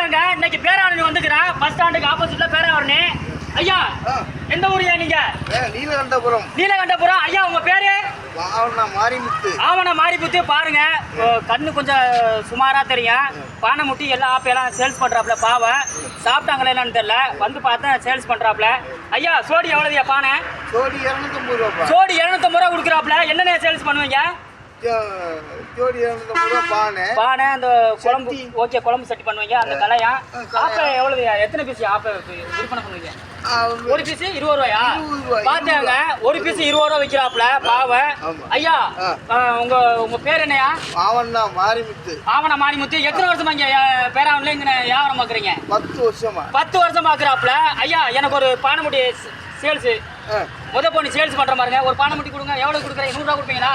பாருங்க இன்னைக்கு பேராவணி வந்துக்கிறேன் பஸ் ஸ்டாண்டுக்கு ஆப்போசிட்ல பேராவணி. ஐயா எந்த ஊரியா நீங்க? நீலகண்டபுரம். நீலகண்டபுரம். ஐயா உங்க பேரு? மாரிமுத்து. ஆவண மாரிமுத்து. பாருங்க கண்ணு கொஞ்சம் சுமாரா தெரியும். பானை முட்டி எல்லா ஆப்பையெல்லாம் சேல்ஸ் பண்றாப்ல. பாவம் சாப்பிட்டாங்களே என்னன்னு தெரியல. வந்து பார்த்தா சேல்ஸ் பண்றாப்ல. ஐயா சோடி எவ்வளவுயா பானை? சோடி 250 ரூபா. சோடி 250 ரூபா கொடுக்குறாப்ல. என்னென்ன சேல்ஸ் பண்ணுவீங்க? ஜோடி 250 ரூபா பானை. பானை அந்த குழம்பு. ஓகே குழம்பு சட்டி பண்ணுவீங்க. அந்த கலையா ஆப்ப எவ்வளவுயா? எத்தனை பீஸ் ஆப்ப விற்பனை பண்ணுவீங்க? ஒரு பீஸ் 20 ரூபாயா? பாத்துங்க ஒரு பீஸ் 20 ரூபா விற்கிறாப்ல. பாவம். ஐயா உங்க பேர் என்னையா? ஆவண மாரிமுத்து. ஆவண மாரிமுத்து. எத்தனை வருஷமா இங்க பேராவன்ல இங்க வியாபாரம் பாக்குறீங்க? 10 வருஷமா. 10 வருஷமா பாக்குறாப்ல. ஐயா எனக்கு ஒரு பானை முட்டி சேல்ஸ் பொண்ணு சேல்ஸ் பண்ற மாதிரிங்க. ஒரு பானை முட்டி கொடுங்க. எவ்வளவு கொடுக்குறீங்க? 100 ரூபா கொடுப்பீங்களா?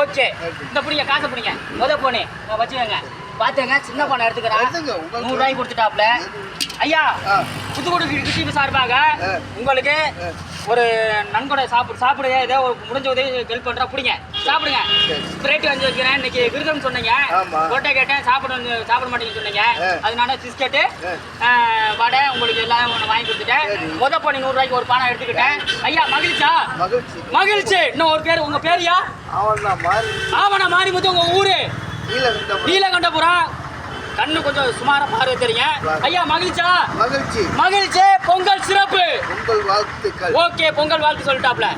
ஓகே இந்த பிடிங்க காசை பிடிங்க. பொண்ணு வச்சுக்கோங்க. பாத்துங்க சின்ன பானை எடுத்துக்கிறேன். 100 ரூபாய்க்கு கொடுத்துட்டாப்ல. ஐயா புத்துக்கோடு கிருஷ்ண சார்பாக உங்களுக்கு ஒரு நன்கொடை சாப்பிடுங்க. ஏதோ முடிஞ்ச உதவி ஹெல்ப் பண்றா. பிடிங்க சாப்பிடுங்க. ஸ்பிரைட் வாங்கி வைக்கிறேன். இன்னைக்கு விருதம் சொன்னீங்க. போட்டோ கேட்டேன் சாப்பிட மாட்டேங்குன்னு சொன்னீங்க. அதனால பிஸ்கெட்டு வடை உங்களுக்கு எல்லாம் ஒன்று வாங்கி கொடுத்துட்டேன். பண்ணி 100 ரூபாய்க்கு ஒரு பானை எடுத்துக்கிட்டேன். ஐயா மகிழ்ச்சா? மகிழ்ச்சி. இன்னும் ஒரு பேர் உங்க பேரியா? ஆவண மாரிமுத்து. உங்க ஊரு? நீலகண்டபுரம். கண்ணு கொஞ்சம் சுமாரா பார்வை தெரியும். ஐயா மகிழ்ச்சா? மகிழ்ச்சி. பொங்கல் சிறப்பு. பொங்கல் வாழ்த்துக்கள். ஓகே பொங்கல் வாழ்த்து சொல்லிட்டாப்ல.